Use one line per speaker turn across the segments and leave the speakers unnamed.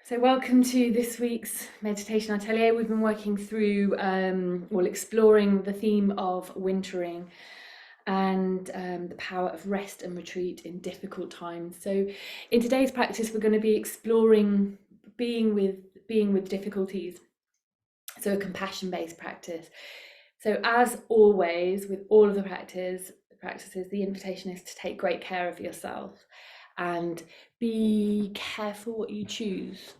So welcome to this week's Meditation Atelier. We've been working through, exploring the theme of wintering and the power of rest and retreat in difficult times. So in today's practice, we're going to be exploring being with difficulties. So a compassion-based practice. So as always, with all of the practices, the invitation is to take great care of yourself and be careful what you choose.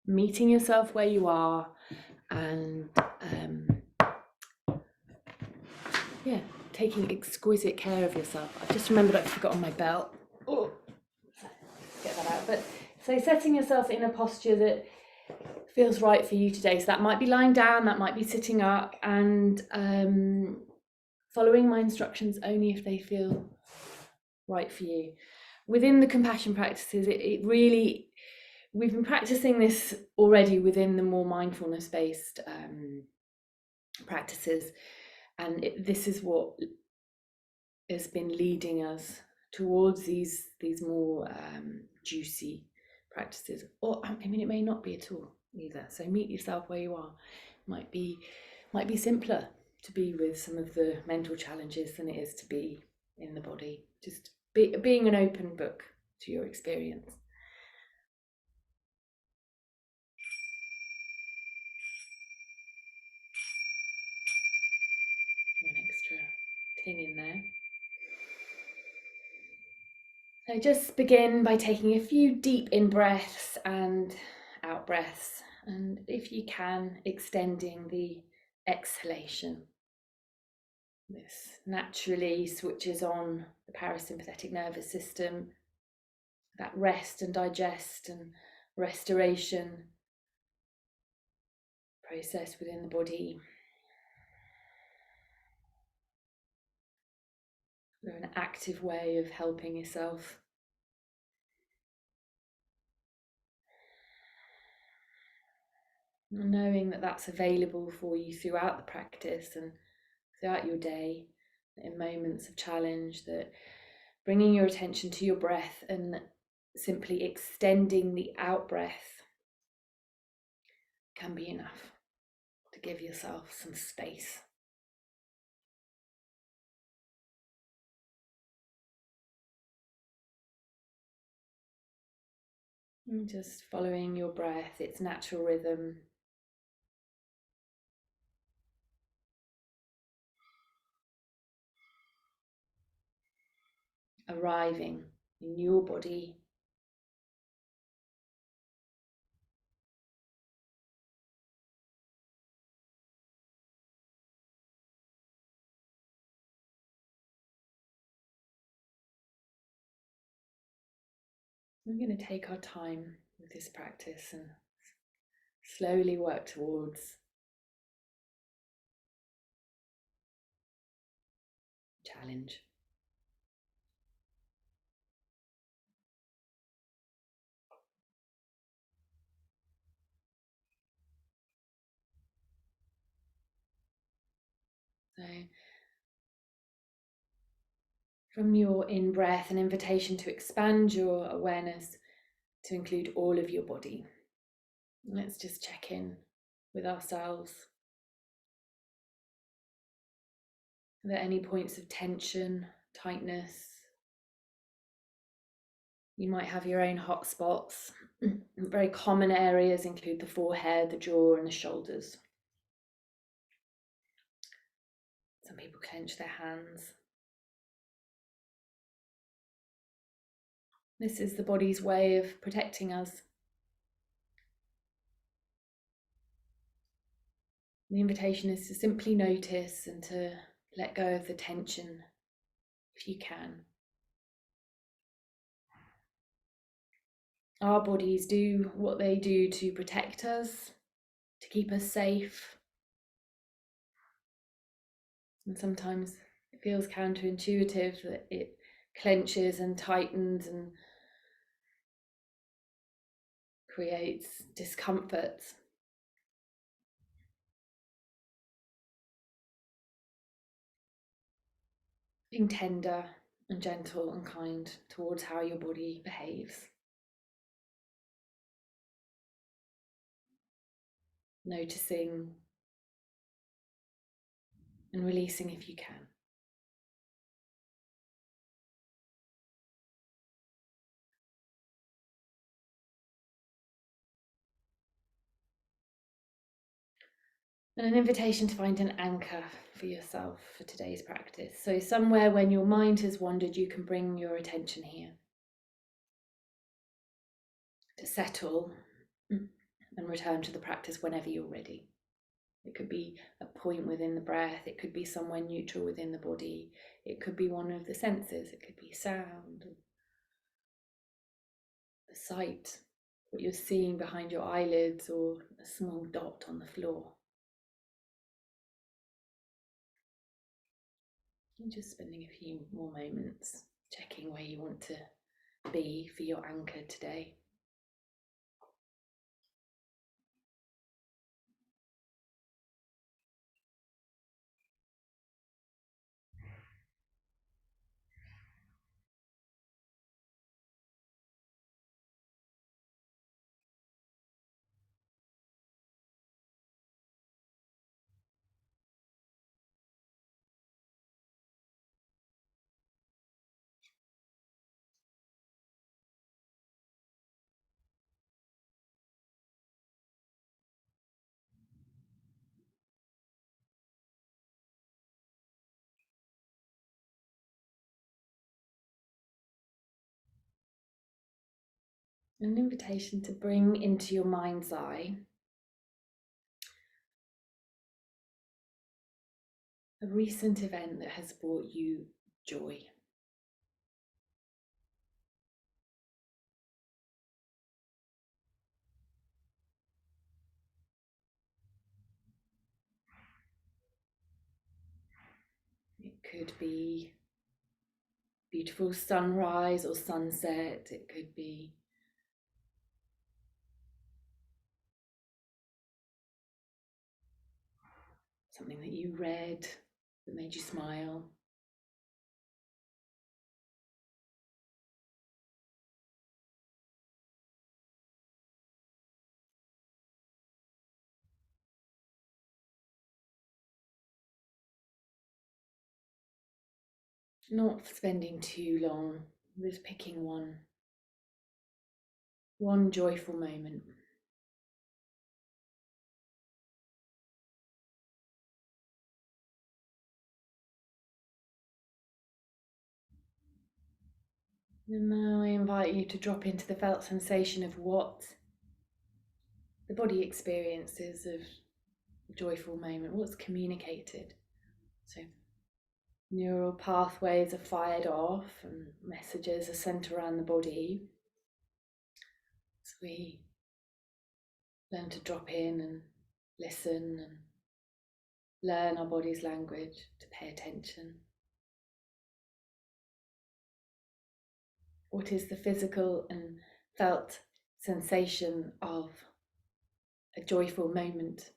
Meeting yourself where you are and taking exquisite care of yourself. I've just remembered I've forgotten my belt. Oh, get that out. But so setting yourself in a posture that feels right for you today. So that might be lying down, that might be sitting up, and following my instructions only if they feel right for you. Within the compassion practices, it really, we've been practicing this already within the more mindfulness-based practices, and this is what has been leading us towards these more juicy practices. Or I mean, it may not be at all either. So meet yourself where you are. Might be simpler to be with some of the mental challenges than it is to be in the body. Just being an open book to your experience. An extra ting in there. So just begin by taking a few deep in breaths and out breaths, and if you can, extending the exhalation. This naturally switches on the parasympathetic nervous system, that rest and digest and restoration process within the body. They're an active way of helping yourself. Knowing that that's available for you throughout the practice and throughout your day, in moments of challenge, that bringing your attention to your breath and simply extending the out breath can be enough to give yourself some space. And just following your breath, its natural rhythm. Arriving in your body. We're going to take our time with this practice and slowly work towards challenge. So from your in-breath, an invitation to expand your awareness to include all of your body. Let's just check in with ourselves. Are there any points of tension, tightness? You might have your own hot spots. Very common areas include the forehead, the jaw, and the shoulders. Some people clench their hands. This is the body's way of protecting us. The invitation is to simply notice and to let go of the tension if you can. Our bodies do what they do to protect us, to keep us safe. And sometimes it feels counterintuitive that it clenches and tightens and creates discomfort. Being tender and gentle and kind towards how your body behaves. noticing and releasing if you can. And an invitation to find an anchor for yourself for today's practice. So somewhere when your mind has wandered, you can bring your attention here to settle and return to the practice whenever you're ready. It could be a point within the breath, it could be somewhere neutral within the body, it could be one of the senses, it could be sound, the sight, what you're seeing behind your eyelids, or a small dot on the floor. And just spending a few more moments checking where you want to be for your anchor today. An invitation to bring into your mind's eye a recent event that has brought you joy. It could be beautiful sunrise or sunset. It could be something that you read that made you smile. Not spending too long, just picking one joyful moment. And now I invite you to drop into the felt sensation of what the body experiences of a joyful moment, what's communicated. So neural pathways are fired off and messages are sent around the body. So we learn to drop in and listen and learn our body's language, to pay attention. What is the physical and felt sensation of a joyful moment?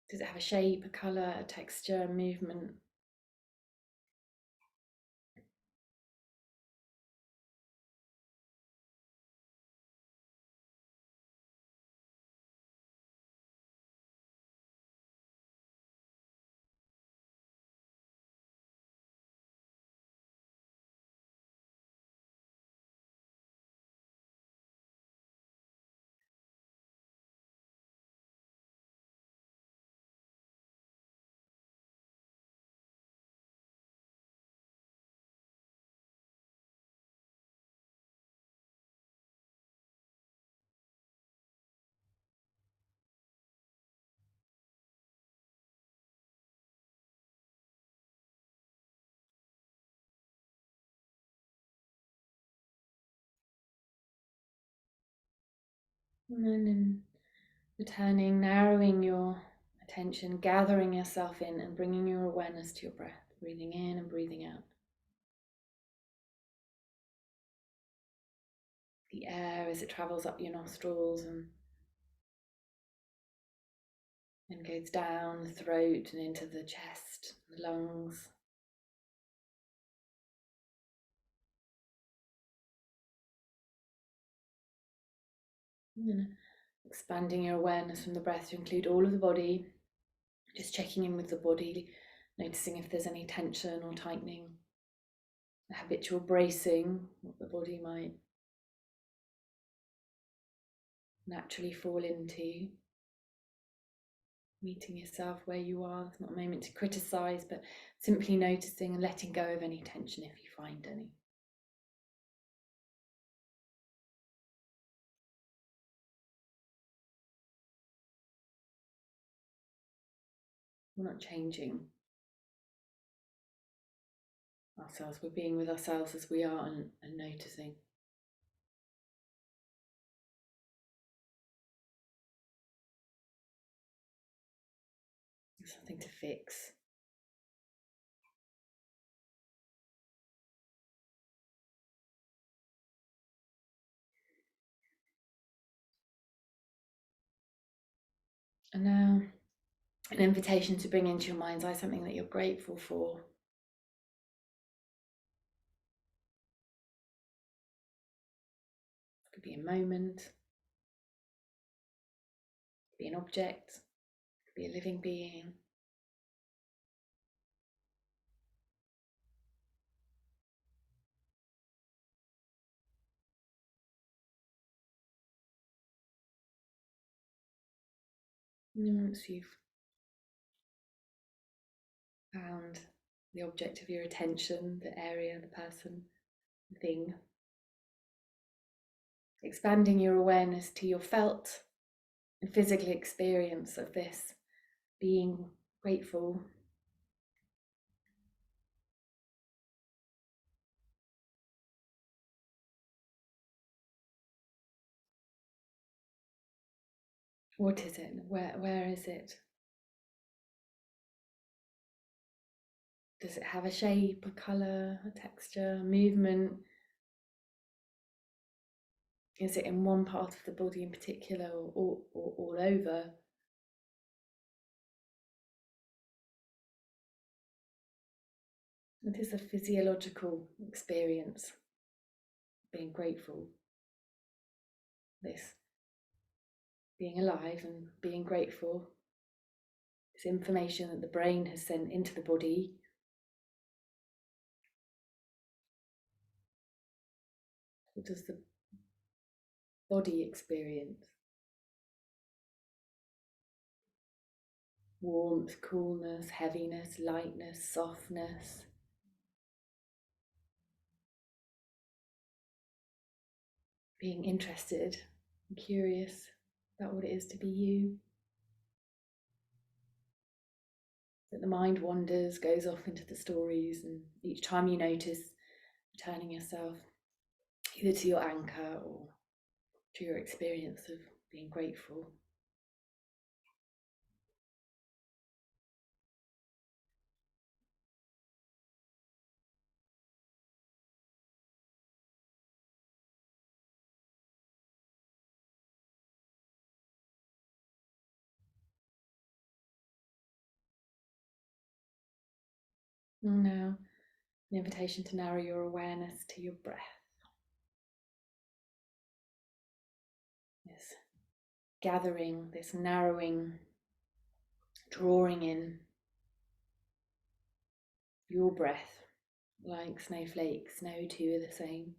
Does it have a shape, a colour, a texture, a movement? And then returning, narrowing your tension, gathering yourself in and bringing your awareness to your breath, breathing in and breathing out. The air as it travels up your nostrils and then goes down the throat and into the chest, the lungs. And then expanding your awareness from the breath to include all of the body, just checking in with the body, noticing if there's any tension or tightening, a habitual bracing, what the body might naturally fall into. Meeting yourself where you are. It's not a moment to criticize, but simply noticing and letting go of any tension if you find any. We're not changing ourselves, we're being with ourselves as we are and noticing. There's something to fix. And now, an invitation to bring into your mind's eye something that you're grateful for. It could be a moment, it could be an object, it could be a living being. And once you've found the object of your attention, the area, the person, the thing, expanding your awareness to your felt and physical experience of this, being grateful. What is it? Where is it? Does it have a shape, a colour, a texture, a movement? Is it in one part of the body in particular or all over? It is a physiological experience, being grateful. This being alive and being grateful. This information that the brain has sent into the body. What does the body experience? Warmth, coolness, heaviness, lightness, softness. Being interested and curious about what it is to be you. That the mind wanders, goes off into the stories, and each time you notice, returning yourself either to your anchor or to your experience of being grateful. And now, an invitation to narrow your awareness to your breath. This gathering, this narrowing, drawing in your breath, like snowflakes, no two are the same.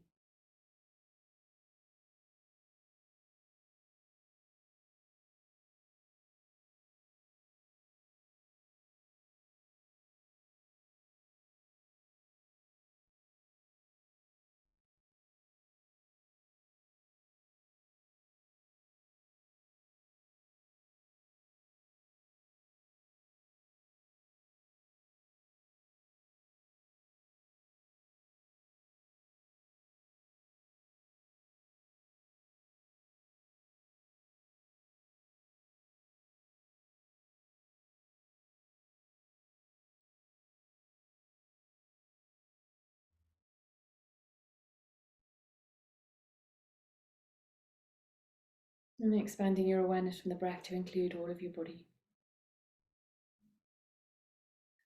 And expanding your awareness from the breath to include all of your body.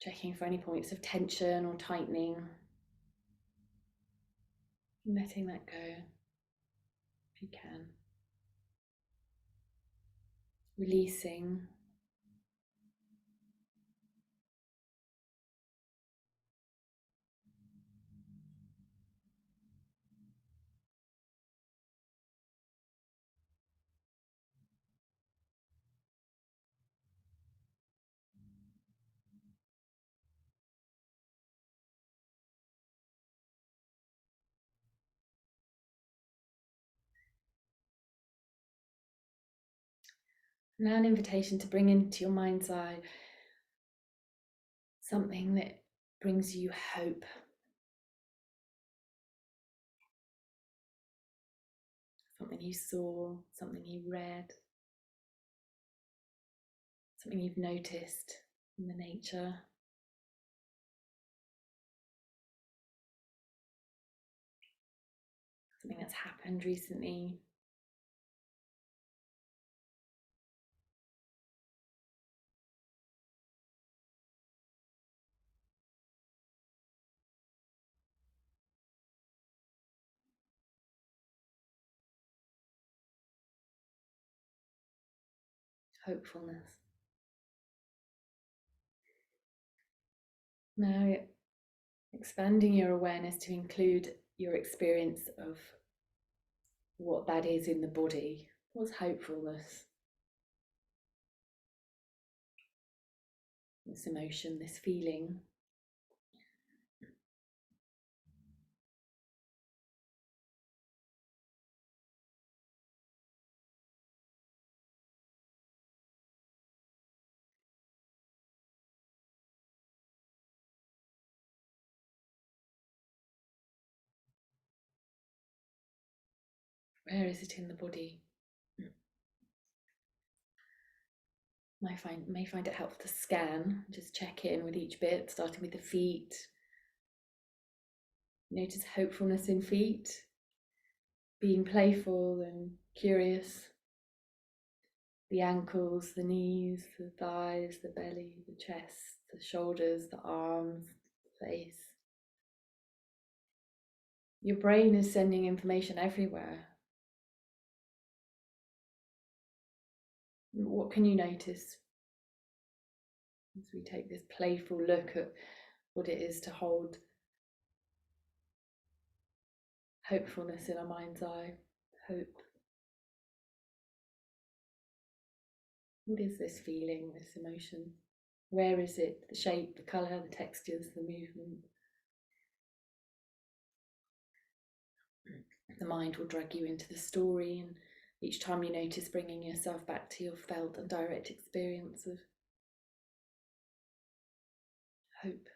Checking for any points of tension or tightening. Letting that go if you can. Releasing. Now an invitation to bring into your mind's eye something that brings you hope. Something you saw, something you read, something you've noticed in the nature. Something that's happened recently. Hopefulness. Now expanding your awareness to include your experience of what that is in the body. What's hopefulness? This emotion, this feeling. Where is it in the body? May find it helpful to scan, just check in with each bit, starting with the feet. Notice hopefulness in feet, being playful and curious. The ankles, the knees, the thighs, the belly, the chest, the shoulders, the arms, the face. Your brain is sending information everywhere. What can you notice as we take this playful look at what it is to hold hopefulness in our mind's eye? Hope. What is this feeling, this emotion? Where is it? The shape, the colour, the textures, the movement. The mind will drag you into the story, and each time you notice, bringing yourself back to your felt and direct experience of hope.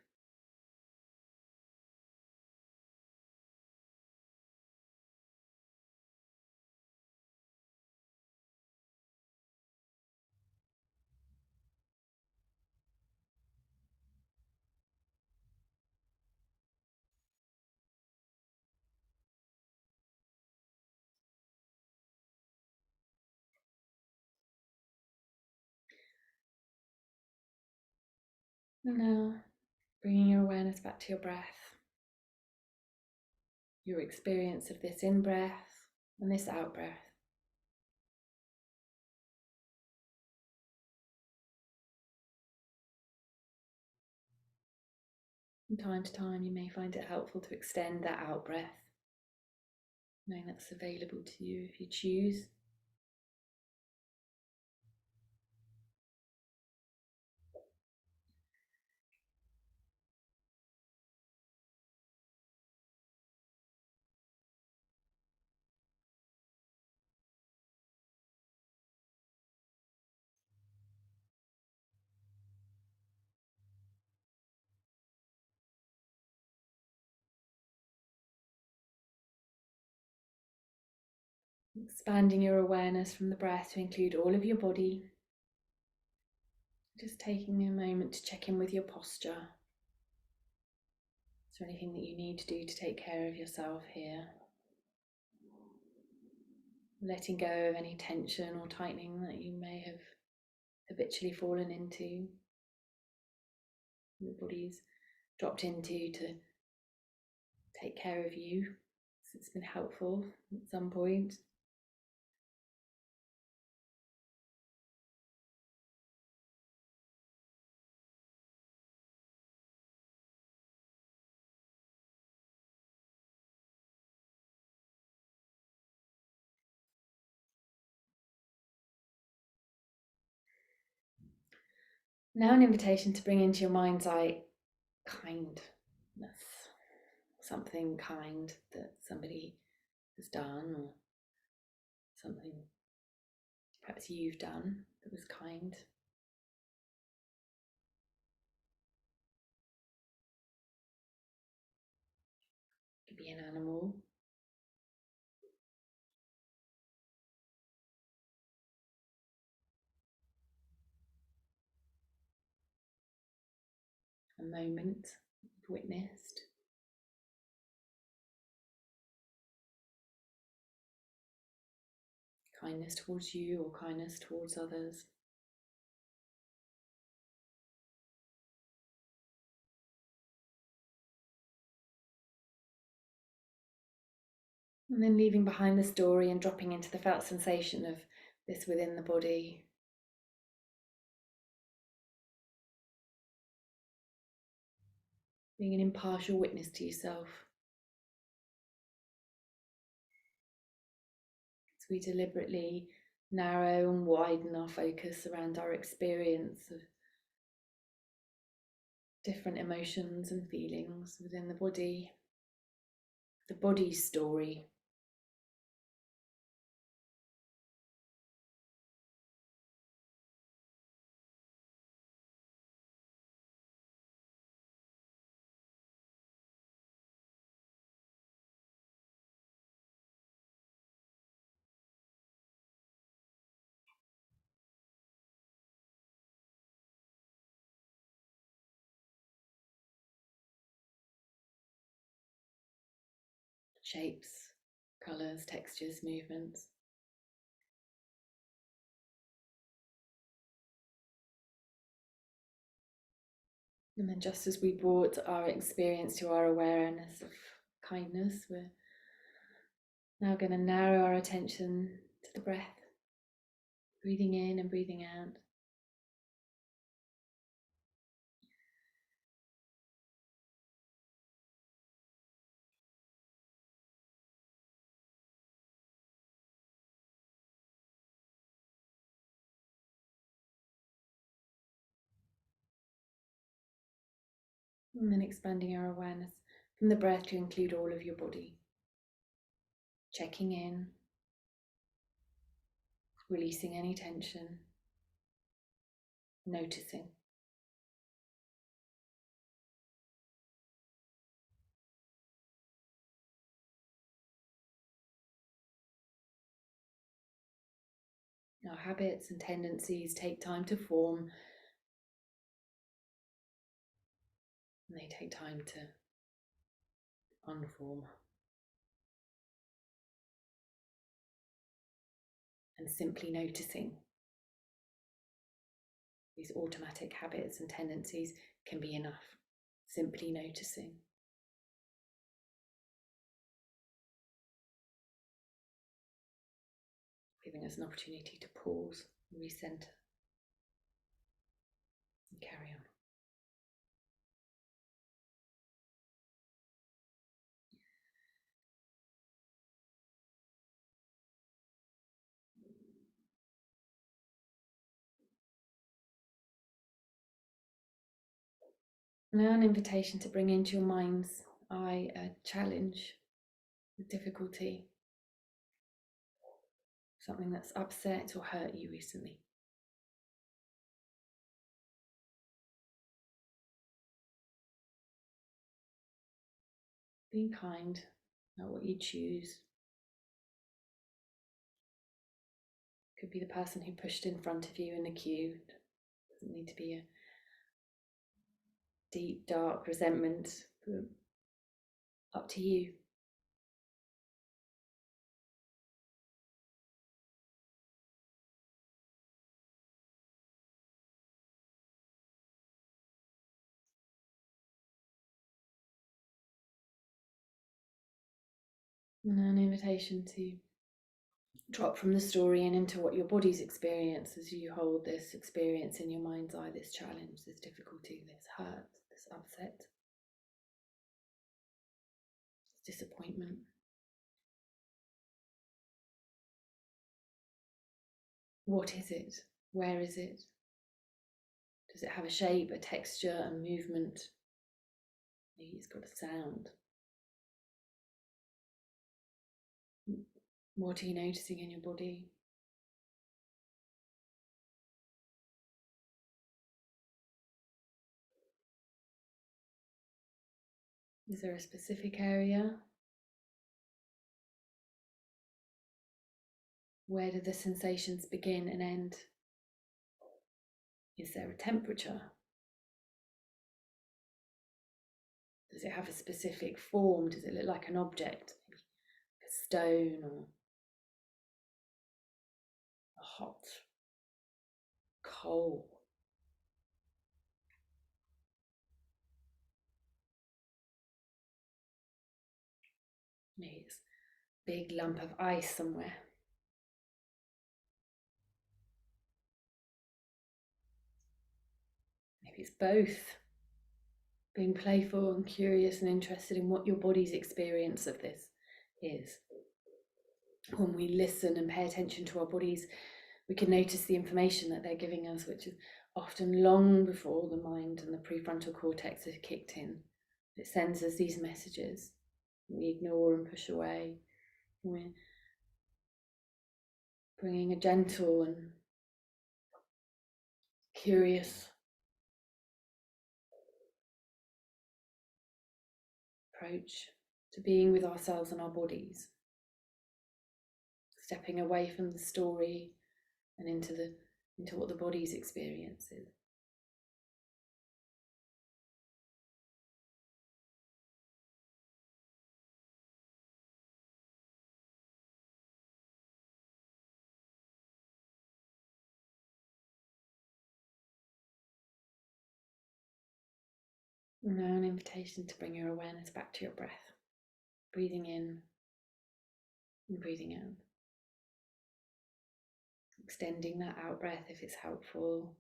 And now, bringing your awareness back to your breath, your experience of this in-breath and this out-breath. From time to time, you may find it helpful to extend that out-breath, knowing that's available to you if you choose. Expanding your awareness from the breath to include all of your body. Just taking a moment to check in with your posture. Is there anything that you need to do to take care of yourself here? letting go of any tension or tightening that you may have habitually fallen into. Your body's dropped into to take care of you. So it's been helpful at some point. Now an invitation to bring into your mind's eye kindness, something kind that somebody has done, or something perhaps you've done that was kind. It could be an animal, a moment you've witnessed. Kindness towards you or kindness towards others. And then leaving behind the story and dropping into the felt sensation of this within the body. Being an impartial witness to yourself. As we deliberately narrow and widen our focus around our experience of different emotions and feelings within the body's story. Shapes, colours, textures, movements. And then just as we brought our experience to our awareness of kindness, we're now going to narrow our attention to the breath, breathing in and breathing out. And then expanding our awareness from the breath to include all of your body. Checking in, releasing any tension, noticing. Our habits and tendencies take time to form, and they take time to unform. And simply noticing these automatic habits and tendencies can be enough. Simply noticing. Giving us an opportunity to pause, recenter, and carry on. Now an invitation to bring into your mind's eye a challenge, a difficulty, something that's upset or hurt you recently. Being kind about what you choose. Could be the person who pushed in front of you in the queue. Doesn't need to be a deep, dark resentment. Up to you. And an invitation to drop from the story and into what your body's experience as you hold this experience in your mind's eye, this challenge, this difficulty, this hurt, this upset, this disappointment. What is it? Where is it? Does it have a shape, a texture, a movement? Maybe it's got a sound. What are you noticing in your body? Is there a specific area? Where do the sensations begin and end? Is there a temperature? Does it have a specific form? Does it look like an object? Maybe a stone or a hot coal? Maybe it's a big lump of ice somewhere. Maybe it's both. Being playful and curious and interested in what your body's experience of this is. When we listen and pay attention to our bodies, we can notice the information that they're giving us, which is often long before the mind and the prefrontal cortex have kicked in. It sends us these messages we ignore and push away. We're bringing a gentle and curious approach to being with ourselves and our bodies, stepping away from the story and into what the body's experience is. And now an invitation to bring your awareness back to your breath, breathing in and breathing out. Extending that out breath if it's helpful.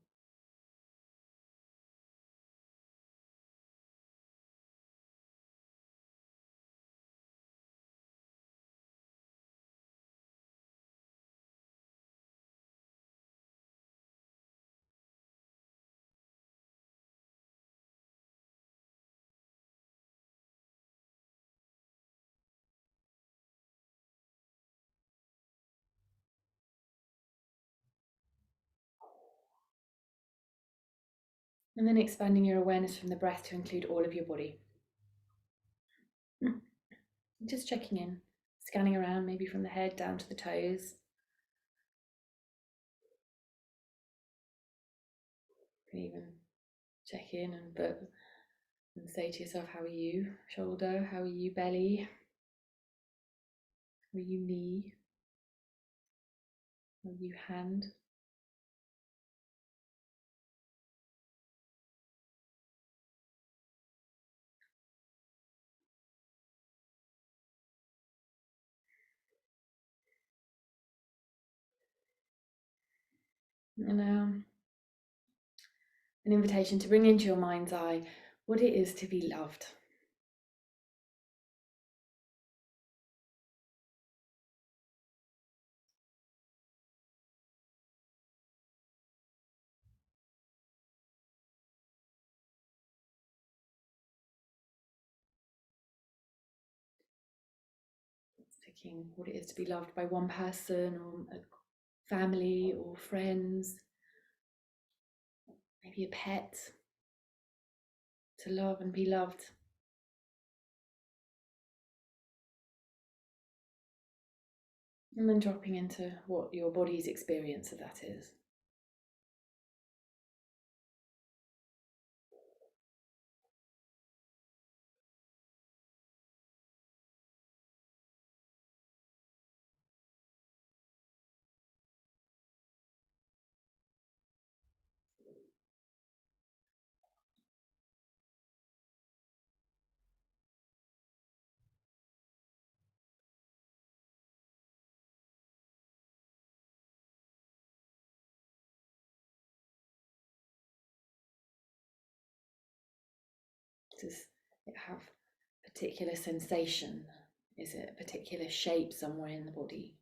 And then expanding your awareness from the breath to include all of your body. Just checking in, scanning around, maybe from the head down to the toes. You can even check in and say to yourself, how are you? Shoulder, how are you? Belly, how are you? Knee, how are you? Hand. And an invitation to bring into your mind's eye what it is to be loved. Thinking what it is to be loved by one person or a family or friends, maybe a pet, to love and be loved. And then dropping into what your body's experience of that is. Does it have a particular sensation? Is it a particular shape somewhere in the body?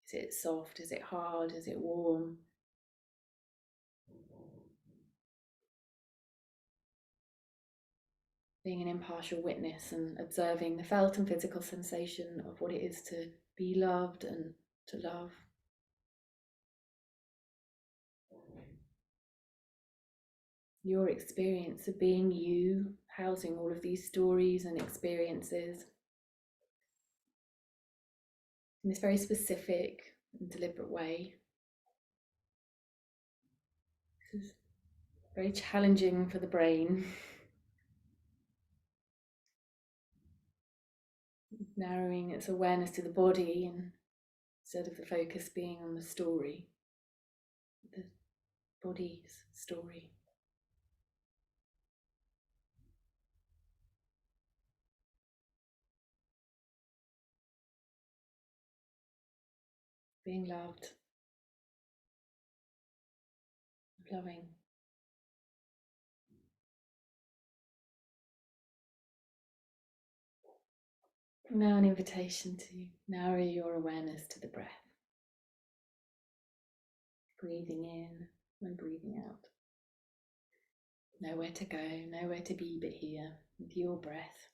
Is it soft? Is it hard? Is it warm? Being an impartial witness and observing the felt and physical sensation of what it is to be loved and to love. Your experience of being you, housing all of these stories and experiences in this very specific and deliberate way. This is very challenging for the brain. Narrowing its awareness to the body, and instead of the focus being on the story, the body's story. Being loved, loving. Now an invitation to narrow your awareness to the breath. Breathing in and breathing out. Nowhere to go, nowhere to be but here with your breath.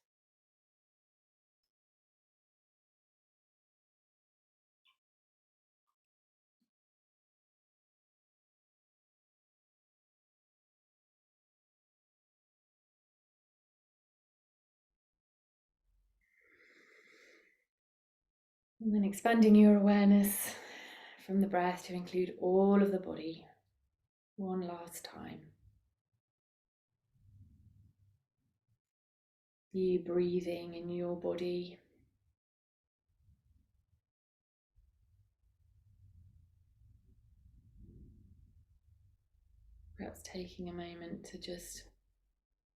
And then expanding your awareness from the breath to include all of the body. One last time. You breathing in your body. Perhaps taking a moment to just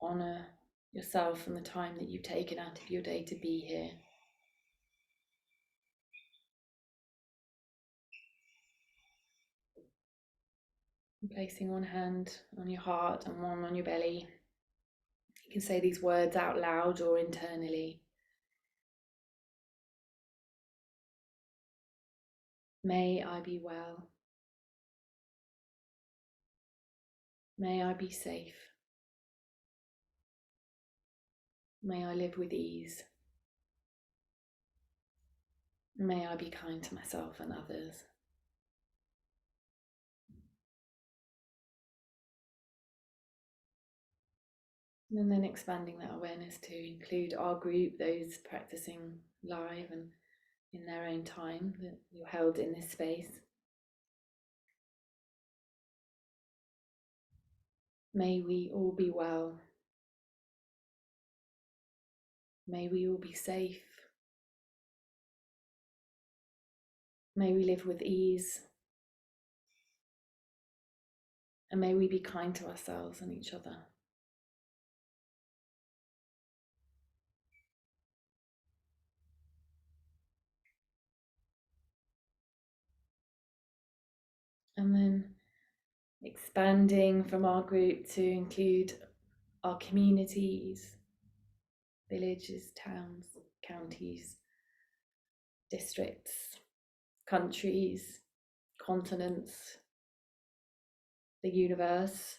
honour yourself and the time that you've taken out of your day to be here. And placing one hand on your heart and one on your belly. You can say these words out loud or internally. May I be well. May I be safe. May I live with ease. May I be kind to myself and others. And then expanding that awareness to include our group, those practicing live and in their own time that you're held in this space. May we all be well. May we all be safe. May we live with ease. And may we be kind to ourselves and each other. And then expanding from our group to include our communities, villages, towns, counties, districts, countries, continents, the universe,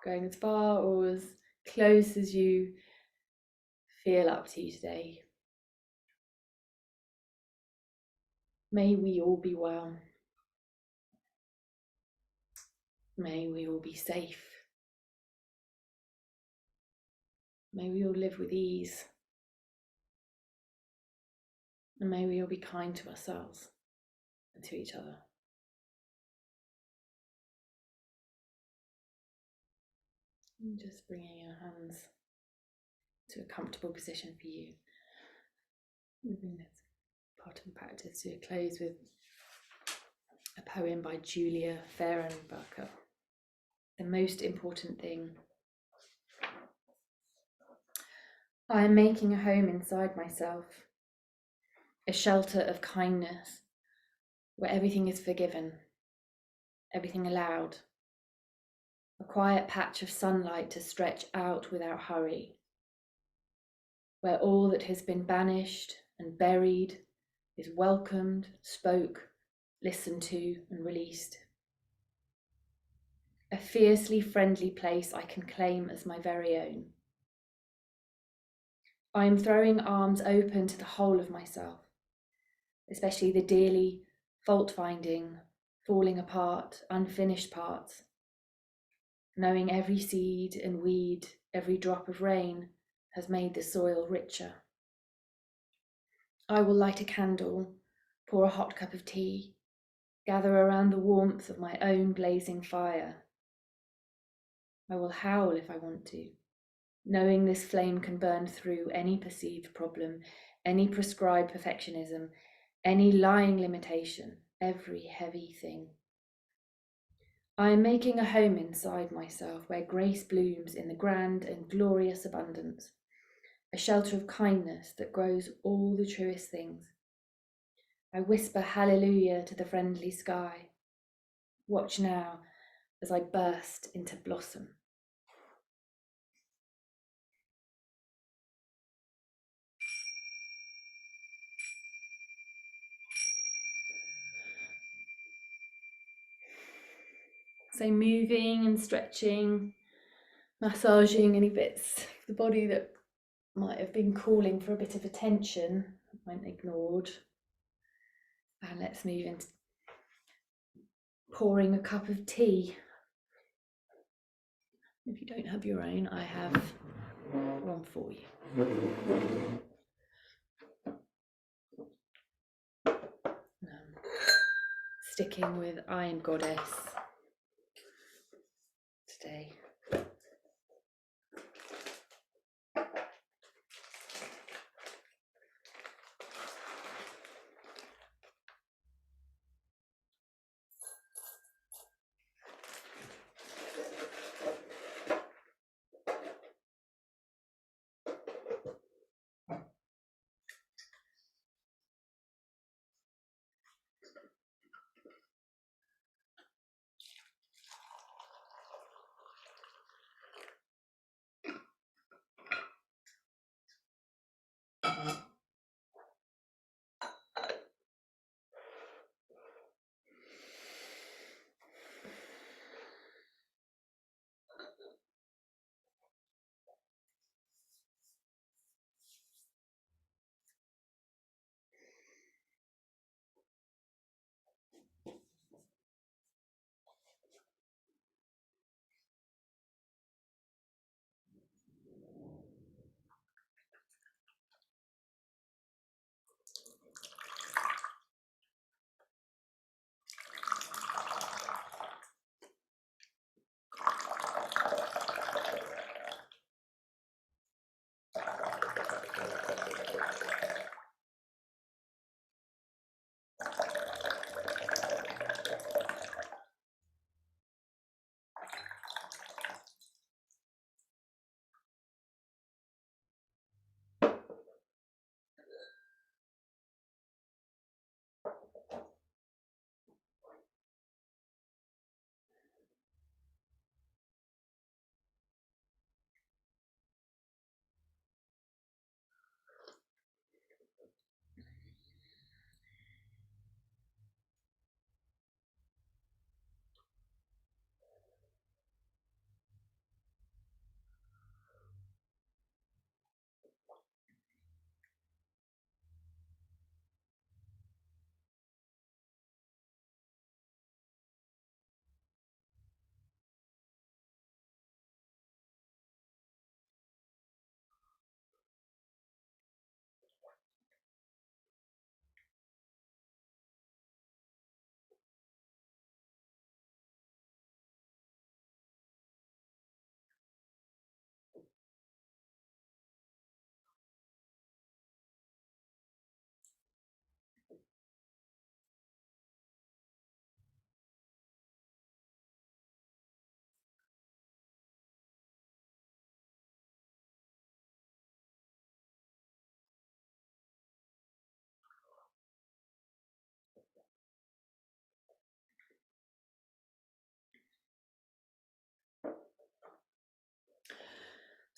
going as far or as close as you feel up to today. May we all be well. May we all be safe. May we all live with ease. And may we all be kind to ourselves and to each other. And just bringing your hands to a comfortable position for you. Moving this part of the practice to a close with a poem by Julia Fehrenbacher. The most important thing. I am making a home inside myself, a shelter of kindness, where everything is forgiven, everything allowed, a quiet patch of sunlight to stretch out without hurry, where all that has been banished and buried is welcomed, spoke, listened to, and released. A fiercely friendly place I can claim as my very own. I am throwing arms open to the whole of myself, especially the dearly fault-finding, falling apart, unfinished parts, knowing every seed and weed, every drop of rain has made the soil richer. I will light a candle, pour a hot cup of tea, gather around the warmth of my own blazing fire. I will howl if I want to, knowing this flame can burn through any perceived problem, any prescribed perfectionism, any lying limitation, every heavy thing. I am making a home inside myself where grace blooms in the grand and glorious abundance, a shelter of kindness that grows all the truest things. I whisper hallelujah to the friendly sky. Watch now as I burst into blossom. So moving and stretching, massaging any bits of the body that might have been calling for a bit of attention, went ignored. And let's move into pouring a cup of tea. If you don't have your own, I have one for you. Sticking with I Am Goddess today.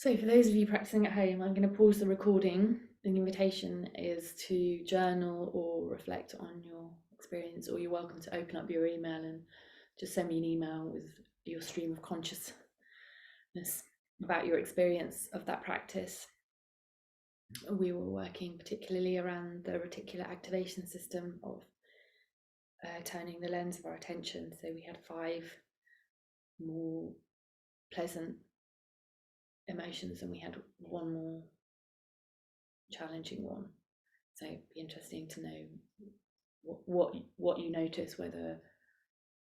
So for those of you practicing at home, I'm going to pause the recording. The invitation is to journal or reflect on your experience, or you're welcome to open up your email and just send me an email with your stream of consciousness about your experience of that practice. We were working particularly around the reticular activation system of turning the lens of our attention. So we had 5 more pleasant emotions and we had 1 more challenging one. So it'd be interesting to know what you notice, whether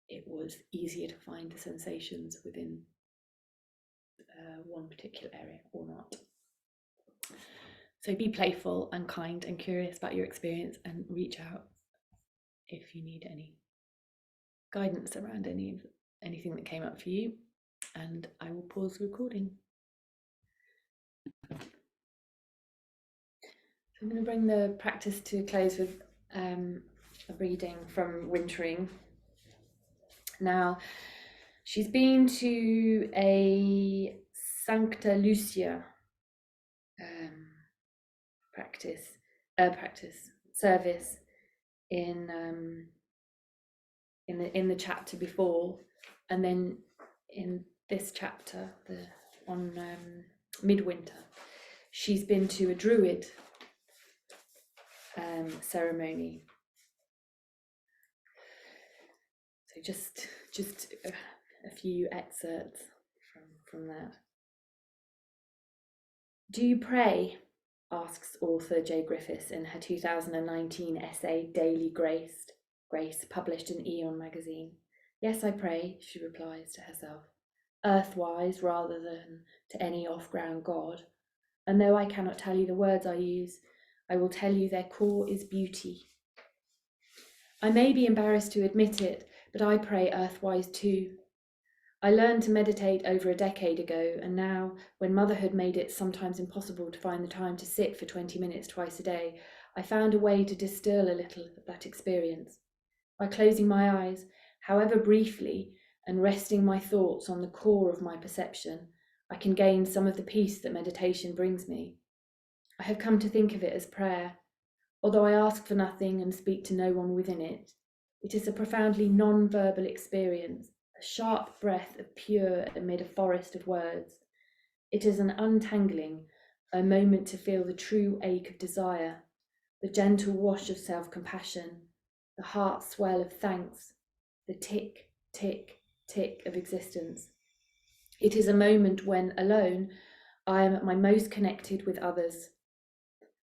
it was easier to find the sensations within one particular area or not. So be playful and kind and curious about your experience, and reach out if you need any guidance around anything that came up for you. And I will pause the recording. So I'm going to bring the practice to a close with a reading from Wintering. Now, she's been to a Sancta Lucia service in the chapter before, and then in this chapter, on midwinter, she's been to a Druid ceremony. So just a few excerpts from that. Do you pray? Asks author Jay Griffiths in her 2019 essay Daily Grace, published in Eon magazine. Yes, I pray, she replies to herself, earthwise rather than to any off-ground god. And though I cannot tell you the words I use, I will tell you their core is beauty. I may be embarrassed to admit it, but I pray earthwise too. I learned to meditate over a decade ago, and now, when motherhood made it sometimes impossible to find the time to sit for 20 minutes twice a day, I found a way to distill a little of that experience. By closing my eyes, however briefly, and resting my thoughts on the core of my perception, I can gain some of the peace that meditation brings me. I have come to think of it as prayer. Although I ask for nothing and speak to no one within it, it is a profoundly non-verbal experience, a sharp breath of pure amid a forest of words. It is an untangling, a moment to feel the true ache of desire, the gentle wash of self-compassion, the heart swell of thanks, the tick, tick, tick of existence. It is a moment when, alone, I am at my most connected with others.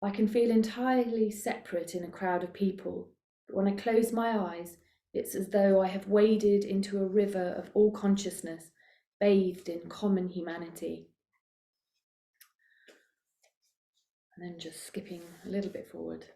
I can feel entirely separate in a crowd of people, but when I close my eyes, it's as though I have waded into a river of all consciousness, bathed in common humanity. And then just skipping a little bit forward.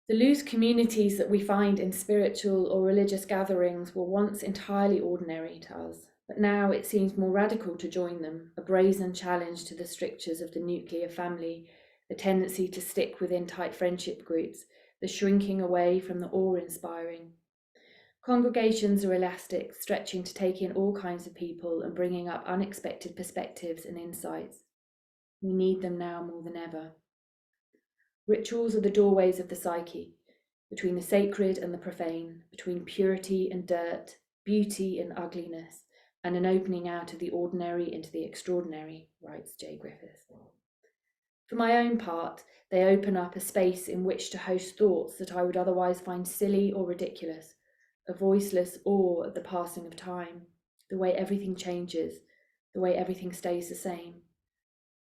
The loose communities that we find in spiritual or religious gatherings were once entirely ordinary to us, but now it seems more radical to join them, a brazen challenge to the strictures of the nuclear family, the tendency to stick within tight friendship groups, the shrinking away from the awe-inspiring. Congregations are elastic, stretching to take in all kinds of people and bringing up unexpected perspectives and insights. We need them now more than ever. Rituals are the doorways of the psyche, between the sacred and the profane, between purity and dirt, beauty and ugliness, and an opening out of the ordinary into the extraordinary, writes Jay Griffiths. For my own part, they open up a space in which to host thoughts that I would otherwise find silly or ridiculous, a voiceless awe at the passing of time, the way everything changes, the way everything stays the same,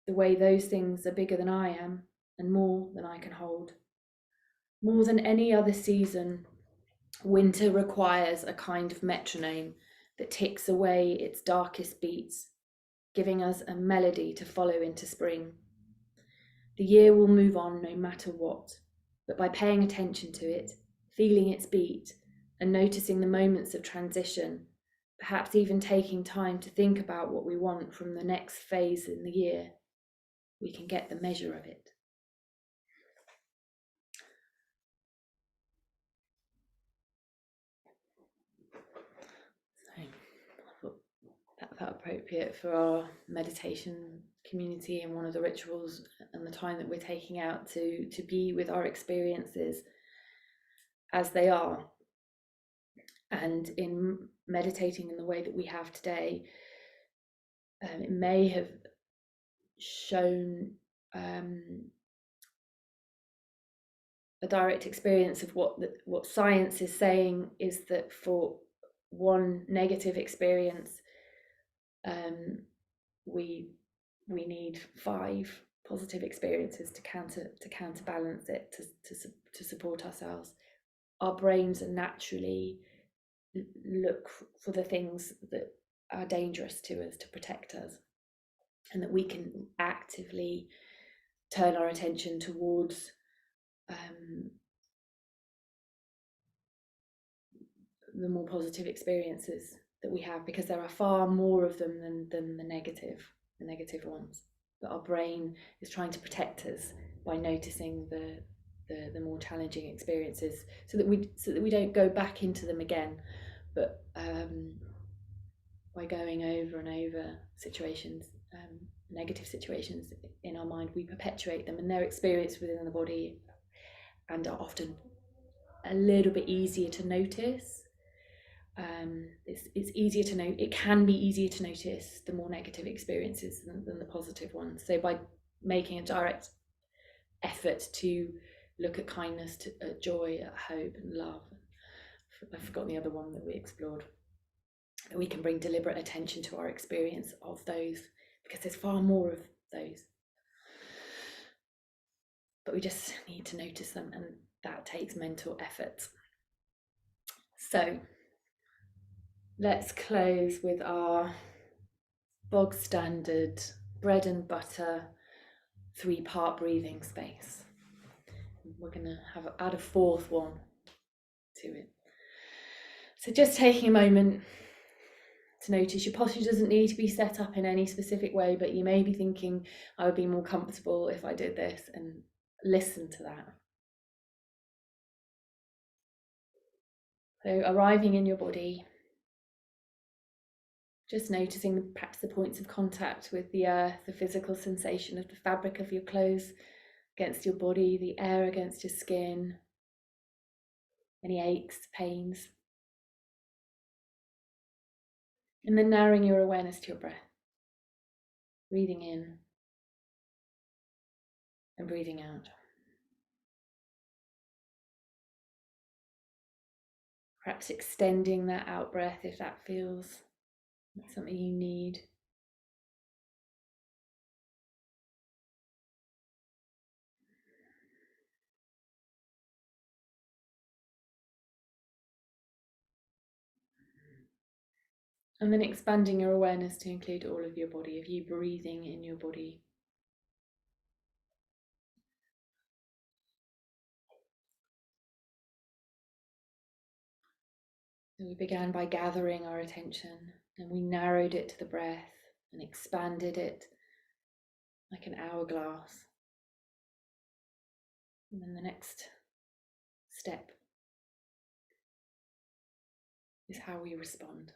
the way those things are bigger than I am and more than I can hold. More than any other season, winter requires a kind of metronome that ticks away its darkest beats, giving us a melody to follow into spring. The year will move on no matter what, but by paying attention to it, feeling its beat, and noticing the moments of transition, perhaps even taking time to think about what we want from the next phase in the year, we can get the measure of it. So I thought that felt appropriate for our meditation community and one of the rituals and the time that we're taking out to be with our experiences as they are. And in meditating in the way that we have today, it may have shown a direct experience of what science is saying is that for one negative experience, we need 5 positive experiences to counterbalance it, to support ourselves. Our brains naturally look for the things that are dangerous to us to protect us, and that we can actively turn our attention towards the more positive experiences that we have, because there are far more of them than the negative ones. But our brain is trying to protect us by noticing the more challenging experiences, so that we don't go back into them again, but by going over and over situations, negative situations in our mind, we perpetuate them, and they're experienced within the body and are often a little bit easier to notice. It's easier to know. It can be easier to notice the more negative experiences than the positive ones. So by making a direct effort to look at kindness, at joy, at hope and love, I've forgotten the other one that we explored, that we can bring deliberate attention to our experience of those, because there's far more of those, but we just need to notice them, and that takes mental effort. So let's close with our bog standard bread and butter 3-part breathing space. We're going to add a 4th one to it. So just taking a moment to notice your posture doesn't need to be set up in any specific way, but you may be thinking, I would be more comfortable if I did this, and listen to that. So arriving in your body, just noticing perhaps the points of contact with the earth, the physical sensation of the fabric of your clothes against your body, the air against your skin, any aches, pains. And then narrowing your awareness to your breath, breathing in and breathing out. Perhaps extending that out breath if that feels like something you need. And then expanding your awareness to include all of your body, of you breathing in your body. So we began by gathering our attention, and we narrowed it to the breath and expanded it like an hourglass. And then the next step is how we respond.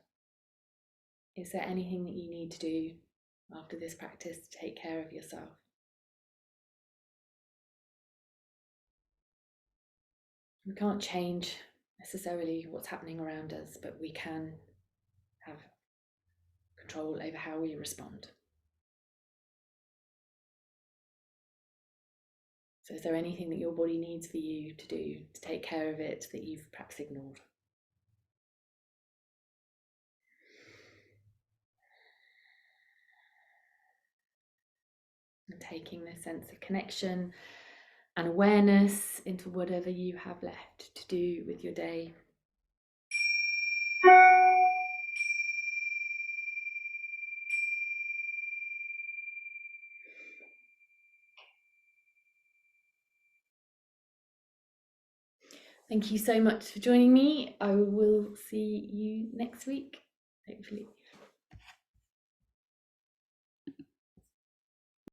Is there anything that you need to do after this practice to take care of yourself? We can't change necessarily what's happening around us, but we can have control over how we respond. So is there anything that your body needs for you to do to take care of it that you've perhaps ignored? And taking this sense of connection and awareness into whatever you have left to do with your day. Thank you so much for joining me. I will see you next week, hopefully.